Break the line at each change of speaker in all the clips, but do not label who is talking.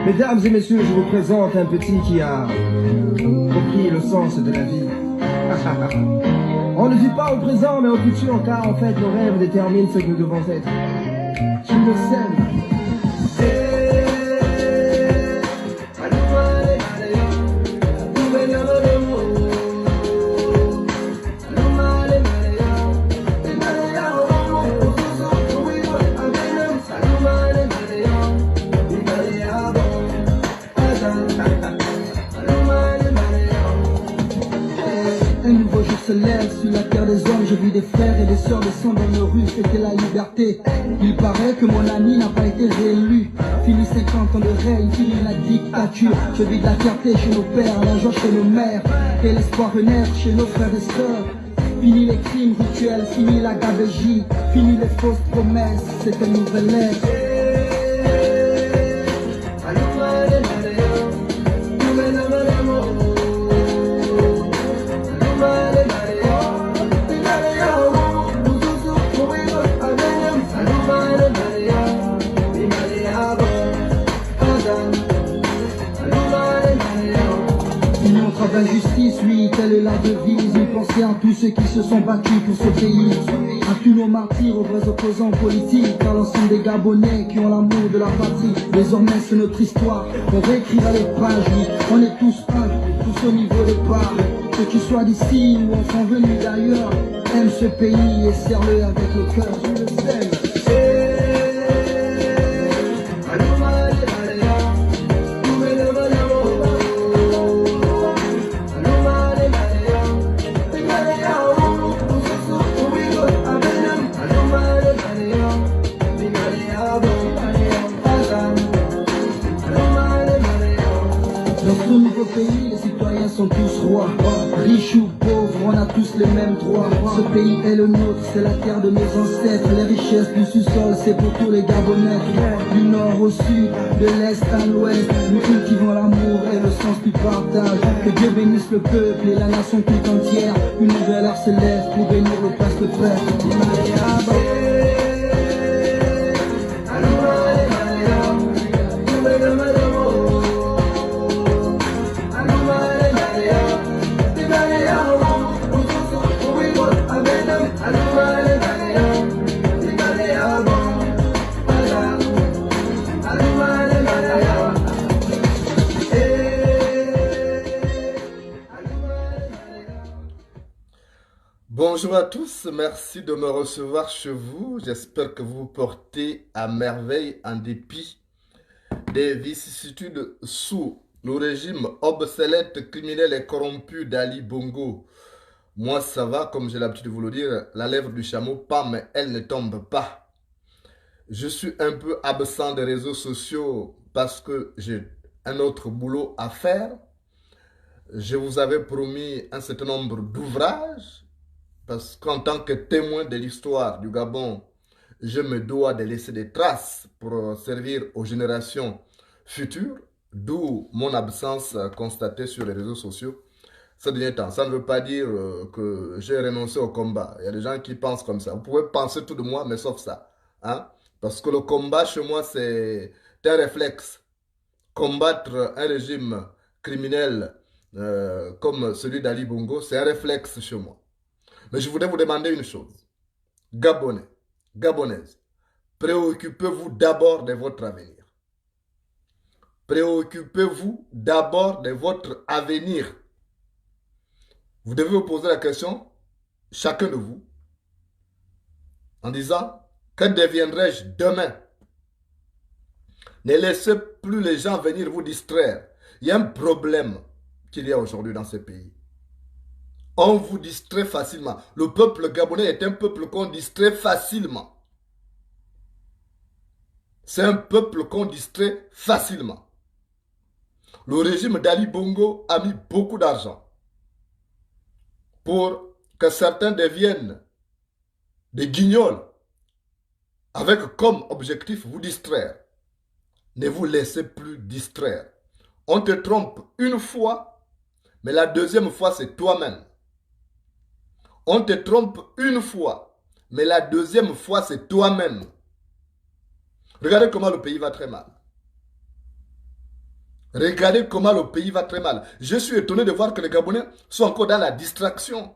Mesdames et messieurs, je vous présente un petit qui a compris le sens de la vie. On ne vit pas au présent mais au futur car en fait nos rêves déterminent ce que nous devons être. Je le sais.
Se lève sur la terre des hommes, j'ai vu des frères et des sœurs descendre dans nos rues, c'était la liberté. Il paraît que mon ami n'a pas été réélu. Fini 50 ans de règne, fini la dictature. Je vis de la fierté chez nos pères, la joie chez nos mères, et l'espoir renaître chez nos frères et sœurs. Fini les crimes rituels, fini la gabegie, fini les fausses promesses, c'est une nouvelle ère. Justice, oui, telle est la devise. Une pensée à tous ceux qui se sont battus pour ce pays, à tous nos martyrs, aux vrais opposants politiques, à l'ensemble des Gabonais qui ont l'amour de la patrie. Désormais c'est notre histoire, on réécrira les pages, oui. On est tous un, tous au niveau départ. Que tu sois d'ici ou enfin venu d'ailleurs, aime ce pays et serre-le avec le cœur. Je le sais. Dans ce nouveau pays, les citoyens sont tous rois. Riches ou pauvres, on a tous les mêmes droits. Ce pays est le nôtre, c'est la terre de nos ancêtres. Les richesses du sous-sol, c'est pour tous les Gabonais. Du nord au sud, de l'est à l'ouest, nous cultivons l'amour et le sens du partage. Que Dieu bénisse le peuple et la nation tout entière. Une nouvelle ère se lève pour bénir le pasteur frère.
Bonjour à tous, merci de me recevoir chez vous. J'espère que vous vous portez à merveille en dépit des vicissitudes sous le régime obsolète, criminel et corrompu d'Ali Bongo. Moi ça va, comme j'ai l'habitude de vous le dire, la lèvre du chameau pend mais elle ne tombe pas. Je suis un peu absent des réseaux sociaux parce que j'ai un autre boulot à faire. Je vous avais promis un certain nombre d'ouvrages. Parce qu'en tant que témoin de l'histoire du Gabon, je me dois de laisser des traces pour servir aux générations futures, d'où mon absence constatée sur les réseaux sociaux ces derniers temps. Ça ne veut pas dire que j'ai renoncé au combat. Il y a des gens qui pensent comme ça. Vous pouvez penser tout de moi, mais sauf ça. Hein? Parce que le combat chez moi, c'est un réflexe. Combattre un régime criminel comme celui d'Ali Bongo, c'est un réflexe chez moi. Mais je voudrais vous demander une chose. Gabonais, Gabonaises, préoccupez-vous d'abord de votre avenir. Préoccupez-vous d'abord de votre avenir. Vous devez vous poser la question, chacun de vous, en disant, que deviendrai-je demain? Ne laissez plus les gens venir vous distraire. Il y a un problème qu'il y a aujourd'hui dans ce pays. On vous distrait facilement. Le peuple gabonais est un peuple qu'on distrait facilement. C'est un peuple qu'on distrait facilement. Le régime d'Ali Bongo a mis beaucoup d'argent pour que certains deviennent des guignols avec comme objectif vous distraire. Ne vous laissez plus distraire. On te trompe une fois, mais la deuxième fois c'est toi-même. On te trompe une fois, mais la deuxième fois, c'est toi-même. Regardez comment le pays va très mal. Regardez comment le pays va très mal. Je suis étonné de voir que les Gabonais sont encore dans la distraction.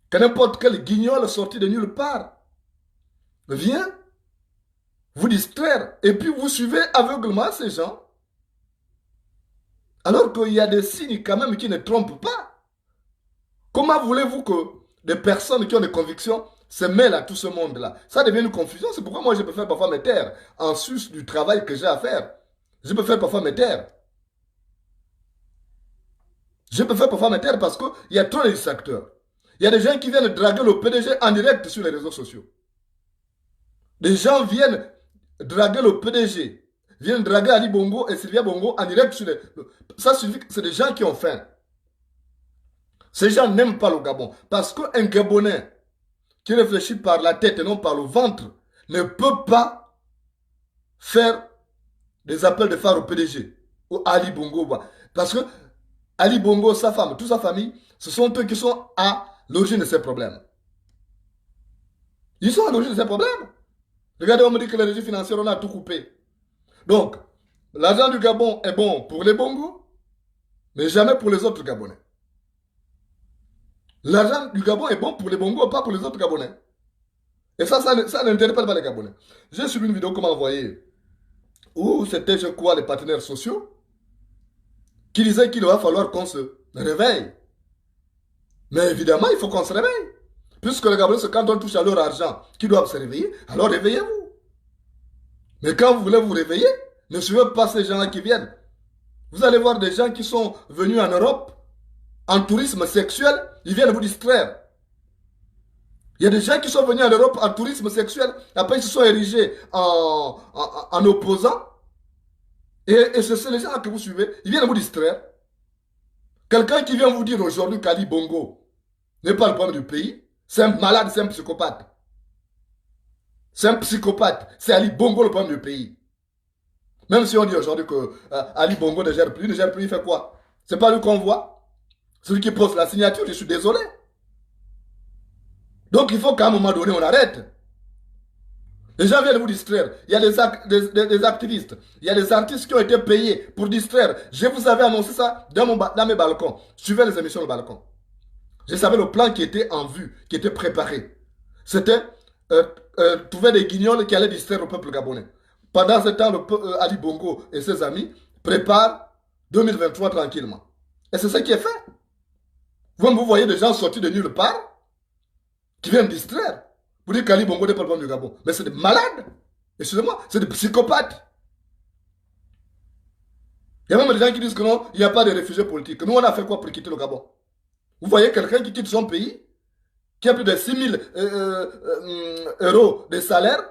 Que n'importe quel guignol sorti de nulle part vient vous distraire. Et puis vous suivez aveuglement ces gens. Alors qu'il y a des signes quand même qui ne trompent pas. Comment voulez-vous que des personnes qui ont des convictions se mêlent à tout ce monde-là? Ça devient une confusion. C'est pourquoi moi je préfère parfois me taire en sus du travail que j'ai à faire. Je préfère parfois me taire. Je préfère parfois me taire parce qu'il y a trop de distracteurs. Il y a des gens qui viennent draguer le PDG en direct sur les réseaux sociaux. Des gens viennent draguer le PDG, viennent draguer Ali Bongo et Sylvia Bongo en direct sur les... Ça signifie que c'est des gens qui ont faim. Ces gens n'aiment pas le Gabon. Parce qu'un Gabonais qui réfléchit par la tête et non par le ventre ne peut pas faire des appels de phare au PDG ou Ali Bongo. Parce que Ali Bongo, sa femme, toute sa famille, ce sont eux qui sont à l'origine de ces problèmes. Ils sont à l'origine de ces problèmes. Regardez, on me dit que les régimes financiers, on a tout coupé. Donc, l'argent du Gabon est bon pour les Bongos, mais jamais pour les autres Gabonais. L'argent du Gabon est bon pour les Bongos, pas pour les autres Gabonais. Et ça n'interpelle pas les Gabonais. J'ai suivi une vidéo qu'on m'a envoyée, où c'était, je crois, les partenaires sociaux, qui disaient qu'il va falloir qu'on se réveille. Mais évidemment, il faut qu'on se réveille. Puisque les Gabonais, quand on touche à leur argent, qui doivent se réveiller, alors réveillez-vous. Mais quand vous voulez vous réveiller, ne suivez pas ces gens-là qui viennent. Vous allez voir des gens qui sont venus en Europe, en tourisme sexuel, ils viennent vous distraire. Il y a des gens qui sont venus en Europe en tourisme sexuel, après ils se sont érigés en opposants. Et c'est les gens que vous suivez, ils viennent vous distraire. Quelqu'un qui vient vous dire aujourd'hui qu'Ali Bongo n'est pas le problème du pays, c'est un malade, c'est un psychopathe. C'est un psychopathe. C'est Ali Bongo le problème du pays. Même si on dit aujourd'hui que Ali Bongo ne gère plus, il fait quoi? C'est pas lui qu'on voit. Celui qui pose la signature, je suis désolé. Donc il faut qu'à un moment donné, on arrête. Les gens viennent vous distraire. Il y a des activistes. Il y a des artistes qui ont été payés pour distraire. Je vous avais annoncé ça dans mes balcons. Suivez les émissions de balcon. Je savais le plan qui était en vue, qui était préparé. C'était trouver des guignols qui allaient distraire le peuple gabonais. Pendant ce temps, Ali Bongo et ses amis préparent 2023 tranquillement. Et c'est ce qui est fait. Vous voyez des gens sortis de nulle part qui viennent distraire. Vous dites qu'Ali Bongo n'est pas le problème du Gabon. Mais c'est des malades. Excusez-moi, c'est des psychopathes. Il y a même des gens qui disent que non, il n'y a pas de réfugiés politiques. Nous, on a fait quoi pour quitter le Gabon? Vous voyez quelqu'un qui quitte son pays, qui a plus de 6 000 euros de salaire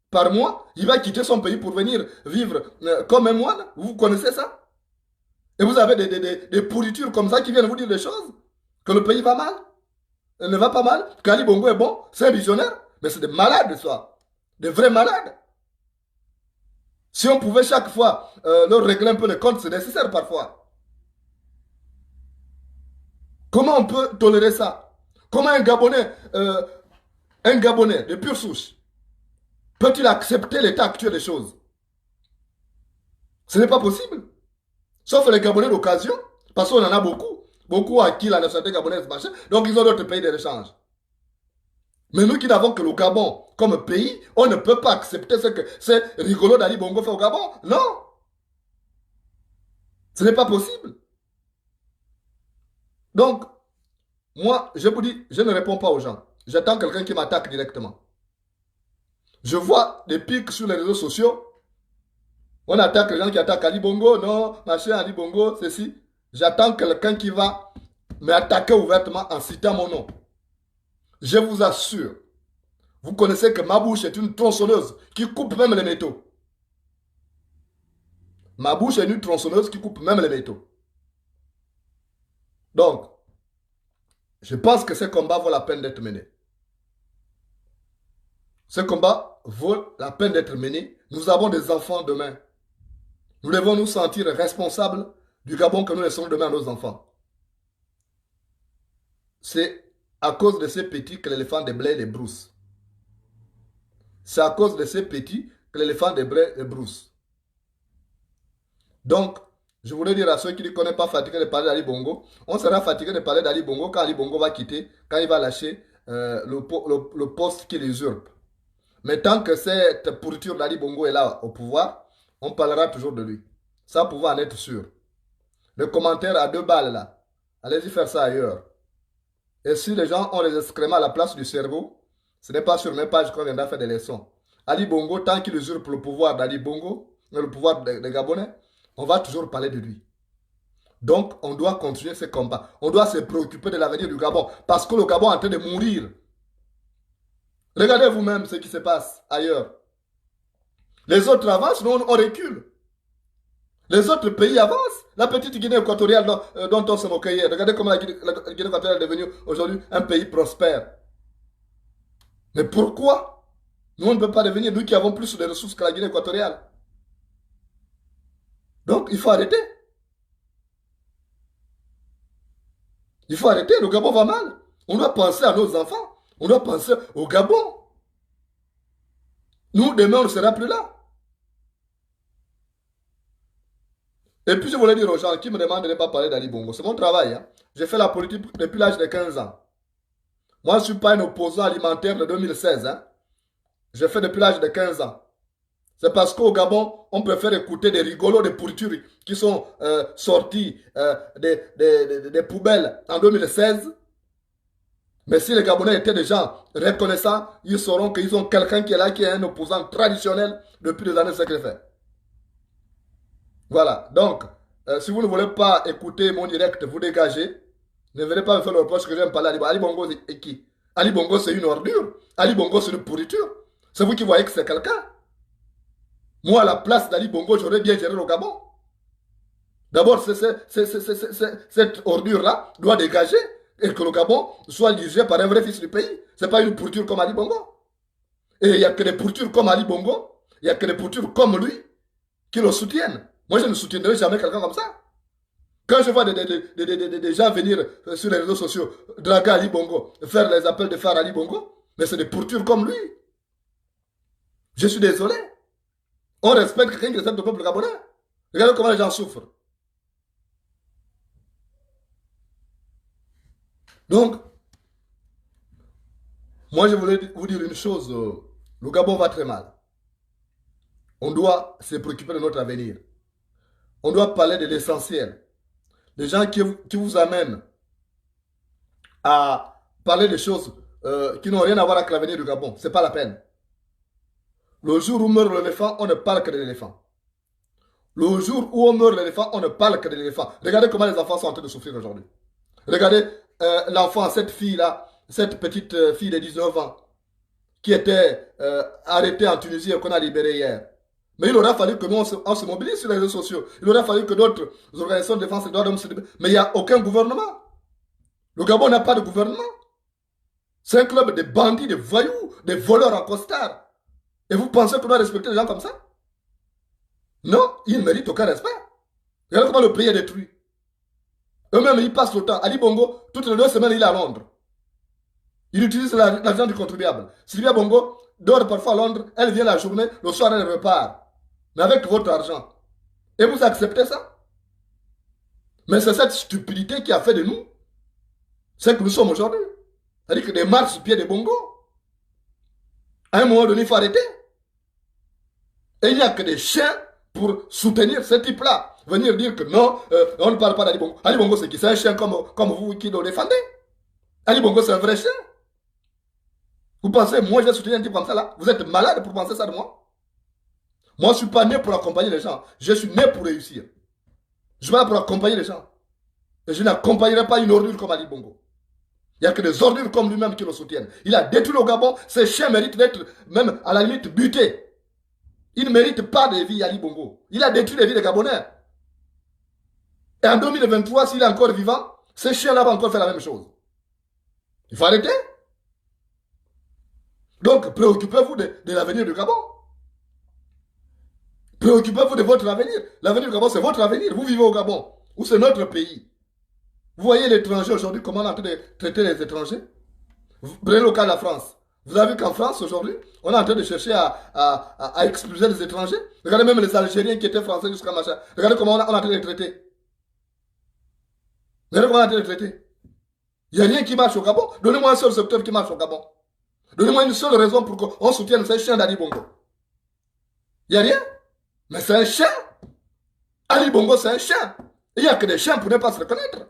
par mois, il va quitter son pays pour venir vivre comme un moine. Vous connaissez ça? Et vous avez des pourritures comme ça qui viennent vous dire des choses. Que le pays va mal. Ne va pas mal. Qu'Ali Bongo est bon. C'est un visionnaire. Mais c'est des malades, ça. Des vrais malades. Si on pouvait chaque fois leur régler un peu les comptes, c'est nécessaire parfois. Comment on peut tolérer ça? Comment un Gabonais de pure souche, peut-il accepter l'état actuel des choses? Ce n'est pas possible. Sauf les Gabonais d'occasion, parce qu'on en a beaucoup. Beaucoup à qui la nationalité gabonaise marche. Donc ils ont d'autres pays d'échange. Mais nous qui n'avons que le Gabon comme pays, on ne peut pas accepter ce que c'est rigolo d'Ali Bongo fait au Gabon. Non. Ce n'est pas possible. Donc, moi, je vous dis, je ne réponds pas aux gens. J'attends quelqu'un qui m'attaque directement. Je vois des pics sur les réseaux sociaux. On attaque les gens qui attaquent Ali Bongo. Non, machin, Ali Bongo, ceci. J'attends quelqu'un qui va m'attaquer ouvertement en citant mon nom. Je vous assure, vous connaissez que ma bouche est une tronçonneuse qui coupe même les métaux. Ma bouche est une tronçonneuse qui coupe même les métaux. Donc, je pense que ce combat vaut la peine d'être mené. Ce combat vaut la peine d'être mené. Nous avons des enfants demain. Nous devons nous sentir responsables du Gabon que nous laissons demain à nos enfants. C'est à cause de ces petits que l'éléphant des blés les brousse. C'est à cause de ces petits que l'éléphant des blés les brousse. Donc, Je voulais dire à ceux qui ne connaissent pas fatigué de parler d'Ali Bongo, on sera fatigué de parler d'Ali Bongo quand Ali Bongo va quitter, quand il va lâcher le poste qu'il usurpe. Mais tant que cette pourriture d'Ali Bongo est là au pouvoir, on parlera toujours de lui. Ça, pouvoir en être sûr. Le commentaire à 2 balles là, allez-y faire ça ailleurs. Et si les gens ont les excréments à la place du cerveau, ce n'est pas sur mes pages qu'on viendra faire des leçons. Ali Bongo, tant qu'il usurpe le pouvoir d'Ali Bongo, le pouvoir des Gabonais, on va toujours parler de lui. Donc, on doit continuer ce combat. On doit se préoccuper de l'avenir du Gabon. Parce que le Gabon est en train de mourir. Regardez vous-même ce qui se passe ailleurs. Les autres avancent, nous on recule. Les autres pays avancent. La petite Guinée équatoriale dont on se moquait hier. Regardez comment la Guinée équatoriale est devenue aujourd'hui un pays prospère. Mais pourquoi nous on ne peut pas devenir, nous qui avons plus de ressources que la Guinée équatoriale? Donc il faut arrêter. Il faut arrêter, le Gabon va mal. On doit penser à nos enfants. On doit penser au Gabon. Nous, demain, on ne sera plus là. Et puis, je voulais dire aux gens qui me demandent de ne pas parler d'Ali Bongo. C'est mon travail. Hein. J'ai fait la politique depuis l'âge de 15 ans. Moi, je ne suis pas un opposant alimentaire de 2016. Hein. J'ai fait depuis l'âge de 15 ans. C'est parce qu'au Gabon, on préfère écouter des rigolos, des pourritures qui sont sortis des poubelles en 2016. Mais si les Gabonais étaient des gens reconnaissants, ils sauront qu'ils ont quelqu'un qui est là, qui est un opposant traditionnel depuis des années, ce qu'il fait. Voilà. Donc, si vous ne voulez pas écouter mon direct, vous dégagez. Ne venez pas me faire le reproche que j'aime parler d'Ali Bongo. Ali Bongo, c'est qui? Ali Bongo, c'est une ordure. Ali Bongo, c'est une pourriture. C'est vous qui voyez que c'est quelqu'un. Moi, à la place d'Ali Bongo, j'aurais bien géré le Gabon. D'abord, cette ordure-là doit dégager et que le Gabon soit dirigé par un vrai fils du pays. Ce n'est pas une pourriture comme Ali Bongo. Et il n'y a que des pourritures comme Ali Bongo, il n'y a que des pourritures comme lui qui le soutiennent. Moi, je ne soutiendrai jamais quelqu'un comme ça. Quand je vois des gens venir sur les réseaux sociaux, draguer Ali Bongo, faire les appels de phare Ali Bongo, mais c'est des pourritures comme lui. Je suis désolé. On respecte quelqu'un qui respecte le peuple gabonais. Regardez comment les gens souffrent. Donc, moi je voulais vous dire une chose. Le Gabon va très mal. On doit se préoccuper de notre avenir. On doit parler de l'essentiel. Les gens qui vous amènent à parler de choses qui n'ont rien à voir avec l'avenir du Gabon, ce n'est pas la peine. Le jour où meurt l'éléphant, on ne parle que de l'éléphant. Le jour où on meurt l'éléphant, on ne parle que de l'éléphant. Regardez comment les enfants sont en train de souffrir aujourd'hui. Regardez l'enfant, cette fille-là, cette petite fille de 19 ans, qui était arrêtée en Tunisie et qu'on a libérée hier. Mais il aura fallu que nous, on se mobilise sur les réseaux sociaux. Il aura fallu que d'autres organisations de défense des droits de l'homme se libèrent. Mais il n'y a aucun gouvernement. Le Gabon n'a pas de gouvernement. C'est un club de bandits, de voyous, de voleurs en costard. Et vous pensez qu'on doit respecter les gens comme ça? Non, ils ne méritent aucun respect. Regardez comment le pays est détruit. Eux-mêmes, ils passent le temps. Ali Bongo, toutes les 2 semaines, il est à Londres. Il utilise l'argent du contribuable. Sylvia Bongo dort parfois à Londres, elle vient la journée, le soir, elle repart. Mais avec votre argent. Et vous acceptez ça? Mais c'est cette stupidité qui a fait de nous ce que nous sommes aujourd'hui. C'est-à-dire que des marches sur pied de Bongo. À un moment donné, il faut arrêter. Et il n'y a que des chiens pour soutenir ce type-là. Venir dire que non, on ne parle pas d'Ali Bongo. Ali Bongo, c'est qui? C'est un chien comme vous qui le défendez. Ali Bongo, c'est un vrai chien. Vous pensez, moi, je vais soutenir un type comme ça là? Vous êtes malade pour penser ça de moi? Moi, je ne suis pas né pour accompagner les gens. Je suis né pour réussir. Je suis là pour accompagner les gens. Et je n'accompagnerai pas une ordure comme Ali Bongo. Il n'y a que des ordures comme lui-même qui le soutiennent. Il a détruit le Gabon. Ces chiens méritent d'être, même à la limite, butés. Il ne mérite pas de vie Ali Bongo. Il a détruit les vies des Gabonais. Et en 2023, s'il est encore vivant, ces chiens-là vont encore faire la même chose. Il faut arrêter. Donc, préoccupez-vous de l'avenir du Gabon. Préoccupez-vous de votre avenir. L'avenir du Gabon, c'est votre avenir. Vous vivez au Gabon, où c'est notre pays. Vous voyez l'étranger aujourd'hui, comment on est en train de traiter les étrangers? Prenez le cas de la France. Vous avez vu qu'en France, aujourd'hui, on est en train de chercher à expulser les étrangers. Regardez même les Algériens qui étaient français jusqu'à machin. Regardez comment on est en train de les traiter. Regardez comment on est en train de les traiter. Il n'y a rien qui marche au Gabon. Donnez-moi un seul secteur qui marche au Gabon. Donnez-moi une seule raison pour qu'on soutienne ces chiens d'Ali Bongo. Il n'y a rien. Mais c'est un chien. Ali Bongo, c'est un chien. Il n'y a que des chiens pour ne pas se reconnaître.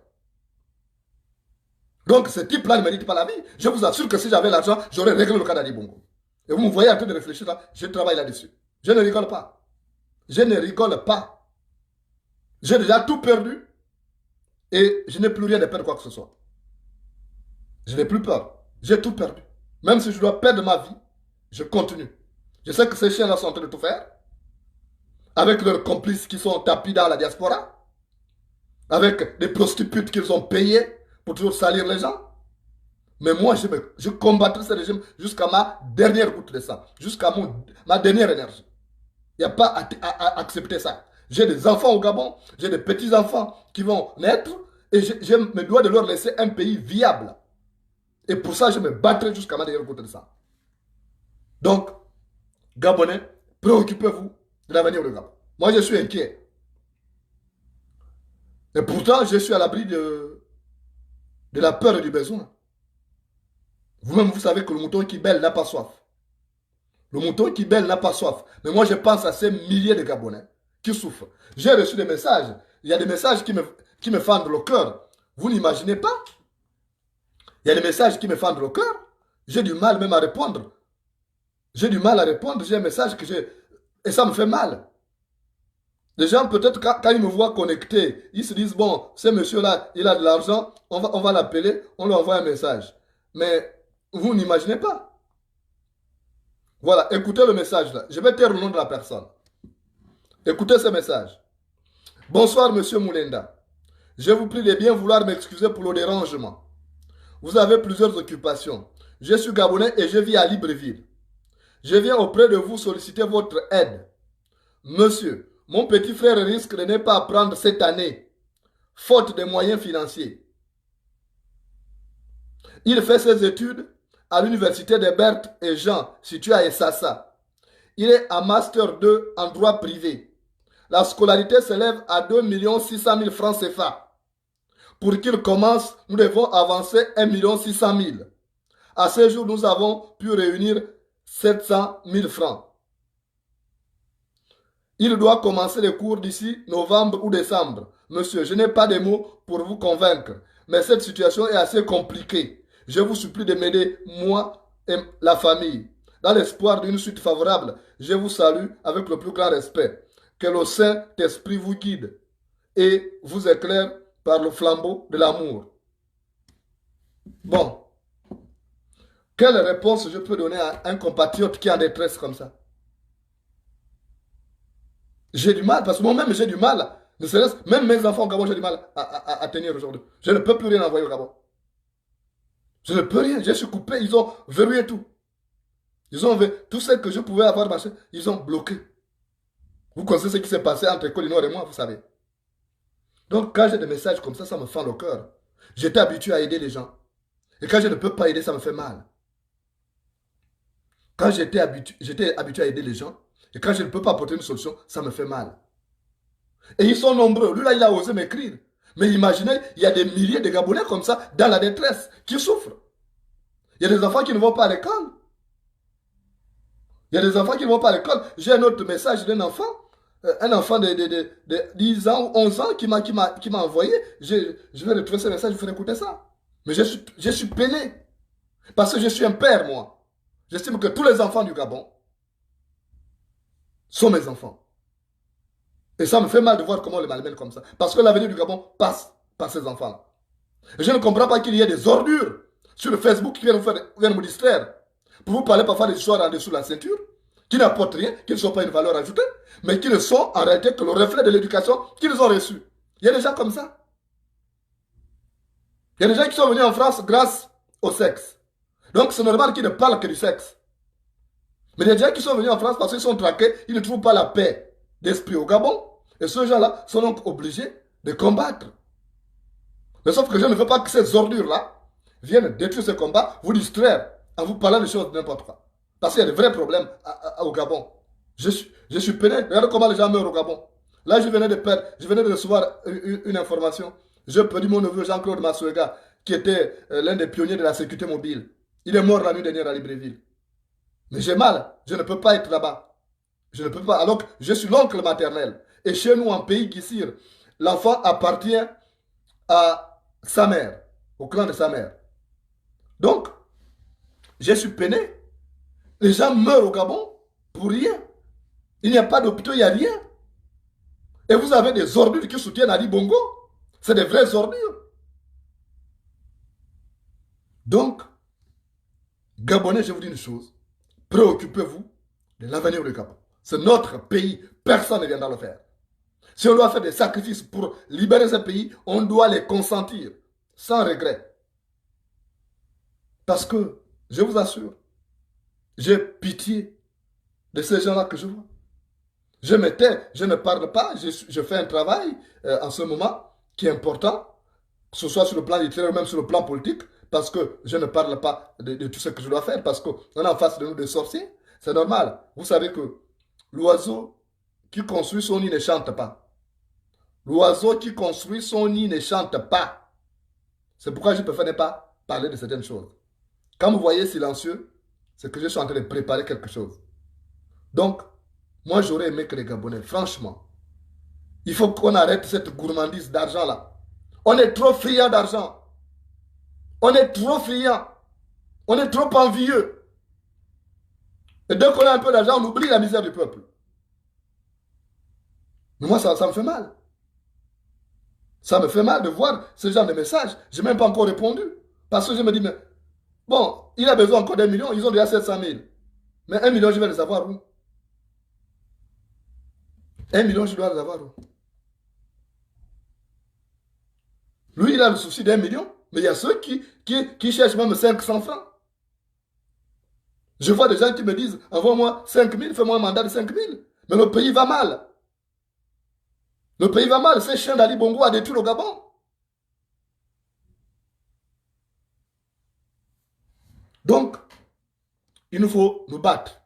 Donc, ce type-là ne mérite pas la vie. Je vous assure que si j'avais l'argent, j'aurais réglé le cas d'Ali Bongo. Et vous me voyez en train de réfléchir là, je travaille là-dessus. Je ne rigole pas. Je ne rigole pas. J'ai déjà tout perdu et je n'ai plus rien de perdre quoi que ce soit. Je n'ai plus peur. J'ai tout perdu. Même si je dois perdre ma vie, je continue. Je sais que ces chiens-là sont en train de tout faire. Avec leurs complices qui sont tapis dans la diaspora. Avec des prostituées qu'ils ont payées pour toujours salir les gens. Mais moi, je combattrai ce régime jusqu'à ma dernière goutte de sang. Jusqu'à ma dernière énergie. Il n'y a pas à accepter ça. J'ai des enfants au Gabon. J'ai des petits-enfants qui vont naître. Et je me dois de leur laisser un pays viable. Et pour ça, je me battrai jusqu'à ma dernière goutte de sang. Donc, Gabonais, préoccupez-vous de l'avenir du Gabon. Moi, je suis inquiet. Et pourtant, je suis à l'abri de la peur et du besoin. Vous-même, vous savez que le mouton qui bêle n'a pas soif. Le mouton qui bêle n'a pas soif. Mais moi, je pense à ces milliers de Gabonais qui souffrent. J'ai reçu des messages. Il y a des messages qui me fendent le cœur. Vous n'imaginez pas. Il y a des messages qui me fendent le cœur. J'ai du mal même à répondre. J'ai du mal à répondre. J'ai un message que j'ai... Et ça me fait mal. Les gens, peut-être, quand ils me voient connecté, ils se disent, bon, ce monsieur-là, il a de l'argent, on va l'appeler, on lui envoie un message. Mais vous n'imaginez pas. Voilà, écoutez le message là. Je vais taire le nom de la personne. Écoutez ce message. Bonsoir, monsieur Moulenda. Je vous prie de bien vouloir m'excuser pour le dérangement. Vous avez plusieurs occupations. Je suis Gabonais et je vis à Libreville. Je viens auprès de vous solliciter votre aide. Monsieur, mon petit frère risque de ne pas apprendre cette année, faute de moyens financiers. Il fait ses études à l'université de Berthe et Jean, située à Essassa. Il est en Master 2 en droit privé. La scolarité s'élève à 2 600 000 francs CFA. Pour qu'il commence, nous devons avancer 1 600 000. À ce jour, nous avons pu réunir 700 000 francs. Il doit commencer les cours d'ici novembre ou décembre. Monsieur, je n'ai pas de mots pour vous convaincre, mais cette situation est assez compliquée. Je vous supplie de m'aider, moi et la famille. Dans l'espoir d'une suite favorable, je vous salue avec le plus grand respect. Que le Saint-Esprit vous guide et vous éclaire par le flambeau de l'amour. Bon. Quelle réponse je peux donner à un compatriote qui est en détresse comme ça? J'ai du mal, parce que moi-même j'ai du mal. Même mes enfants au Gabon, j'ai du mal à tenir aujourd'hui. Je ne peux plus rien envoyer au Gabon. Je ne peux rien, je suis coupé, ils ont verrouillé tout. Ils ont tout ce que je pouvais avoir marché, ils ont bloqué. Vous connaissez ce qui s'est passé entre Colinor et moi, vous savez. Donc quand j'ai des messages comme ça me fend le cœur. J'étais habitué à aider les gens. Et quand je ne peux pas aider, ça me fait mal. Quand j'étais habitué à aider les gens, et quand je ne peux pas apporter une solution, ça me fait mal. Et ils sont nombreux. Lui là, il a osé m'écrire. Mais imaginez, il y a des milliers de Gabonais comme ça, dans la détresse, qui souffrent. Il y a des enfants qui ne vont pas à l'école. Il y a des enfants qui ne vont pas à l'école. J'ai un autre message d'un enfant, un enfant de 10 ans ou 11 ans qui m'a envoyé. Je vais retrouver ce message, je vous ferai écouter ça. Mais je suis peiné. Parce que je suis un père, moi. J'estime que tous les enfants du Gabon sont mes enfants. Et ça me fait mal de voir comment on les malmène comme ça. Parce que l'avenir du Gabon passe par ces enfants-là. Et je ne comprends pas qu'il y ait des ordures sur le Facebook qui viennent me distraire. Pour vous parler parfois des histoires en dessous de la ceinture, qui n'apportent rien, qui ne sont pas une valeur ajoutée, mais qui ne sont en réalité que le reflet de l'éducation qu'ils ont reçue. Il y a des gens comme ça. Il y a des gens qui sont venus en France grâce au sexe. Donc c'est normal qu'ils ne parlent que du sexe. Mais il y a des gens qui sont venus en France parce qu'ils sont traqués, ils ne trouvent pas la paix d'esprit au Gabon. Et ces gens-là sont donc obligés de combattre. Mais sauf que je ne veux pas que ces ordures-là viennent détruire ce combat, vous distraire en vous parlant de choses n'importe quoi. Parce qu'il y a de vrais problèmes au Gabon. Je suis peiné. Regardez comment les gens meurent au Gabon. Là, je venais de recevoir une information. Je perdis mon neveu Jean-Claude Masouega, qui était l'un des pionniers de la sécurité mobile. Il est mort la nuit dernière à Libreville. Mais j'ai mal. Je ne peux pas être là-bas. Je ne peux pas. Alors que je suis l'oncle maternel. Et chez nous, en pays Gissir, l'enfant appartient à sa mère, au clan de sa mère. Donc, je suis peiné. Les gens meurent au Gabon pour rien. Il n'y a pas d'hôpitaux, il n'y a rien. Et vous avez des ordures qui soutiennent Ali Bongo. C'est des vraies ordures. Donc, Gabonais, je vous dis une chose. Préoccupez-vous de l'avenir du Gabon. C'est notre pays. Personne ne viendra le faire. Si on doit faire des sacrifices pour libérer ce pays, on doit les consentir. Sans regret. Parce que, je vous assure, j'ai pitié de ces gens-là que je vois. Je me tais, je ne parle pas, je fais un travail en ce moment qui est important, que ce soit sur le plan littéraire ou même sur le plan politique, parce que je ne parle pas de tout ce que je dois faire, parce qu'on a en face de nous des sorciers. C'est normal. Vous savez que l'oiseau qui construit son nid ne chante pas. L'oiseau qui construit son nid ne chante pas. C'est pourquoi je préfère ne pas parler de certaines choses. Quand vous voyez silencieux, c'est que je suis en train de préparer quelque chose. Donc, moi j'aurais aimé que les Gabonais, franchement, il faut qu'on arrête cette gourmandise d'argent là. On est trop friand d'argent. On est trop friand. On est trop envieux. Et dès qu'on a un peu d'argent, on oublie la misère du peuple. Mais moi, ça me fait mal. Ça me fait mal de voir ce genre de messages. Je n'ai même pas encore répondu. Parce que je me dis, mais bon, il a besoin encore d'1 million, ils ont déjà 700 000. Mais 1 million, je vais les avoir où? 1 million, je dois les avoir où? Lui, il a le souci d'1 million, mais il y a ceux qui cherchent même 500 francs. Je vois des gens qui me disent, envoie-moi 5 000, fais-moi un mandat de 5 000. Mais le pays va mal. Le pays va mal. Ces chiens d'Ali Bongo a détruit le Gabon. Donc, il nous faut nous battre.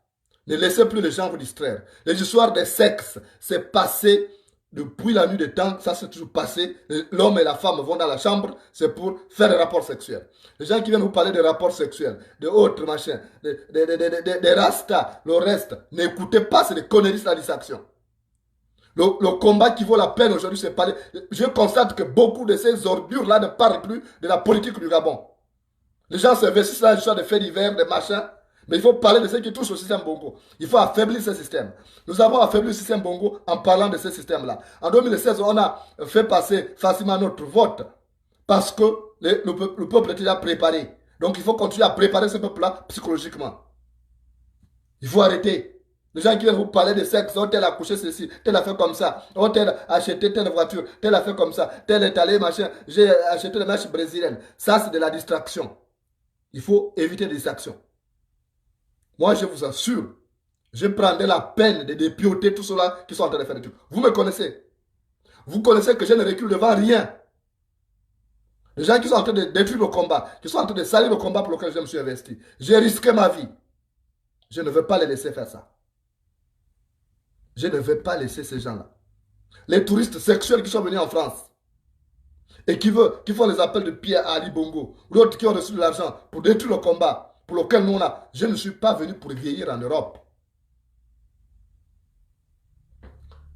Ne laissez plus les gens vous distraire. Les histoires des sexes, c'est passé depuis la nuit des temps. Ça, c'est toujours passé. L'homme et la femme vont dans la chambre, c'est pour faire des rapports sexuels. Les gens qui viennent vous parler de rapports sexuels, de autres machins, des rastas, le reste, n'écoutez pas, c'est des conneries, c'est la distraction. Le combat qui vaut la peine aujourd'hui, c'est parler. Je constate que beaucoup de ces ordures-là ne parlent plus de la politique du Gabon. Les gens s'investissent dans l'histoire des faits divers, des machins. Mais il faut parler de ceux qui touchent au système Bongo. Il faut affaiblir ce système. Nous avons affaibli le système Bongo en parlant de ce système-là. En 2016, on a fait passer facilement notre vote parce que le peuple était déjà préparé. Donc il faut continuer à préparer ce peuple-là psychologiquement. Il faut arrêter. Les gens qui viennent vous parler de sexe, oh, tel a couché ceci, tel a fait comme ça, oh, tel a acheté telle voiture, tel a fait comme ça, tel est allé, machin, j'ai acheté les matchs brésiliennes. Ça, c'est de la distraction. Il faut éviter les distractions. Moi, je vous assure, je prendrai la peine de dépioter tout cela qui sont en train de faire des trucs. Vous me connaissez. Vous connaissez que je ne recule devant rien. Les gens qui sont en train de détruire le combat, qui sont en train de salir le combat pour lequel je me suis investi. J'ai risqué ma vie. Je ne veux pas les laisser faire ça. Je ne vais pas laisser ces gens-là. Les touristes sexuels qui sont venus en France et qui font les appels de pied à Ali Bongo, d'autres qui ont reçu de l'argent pour détruire le combat pour lequel nous on a. Je ne suis pas venu pour vieillir en Europe.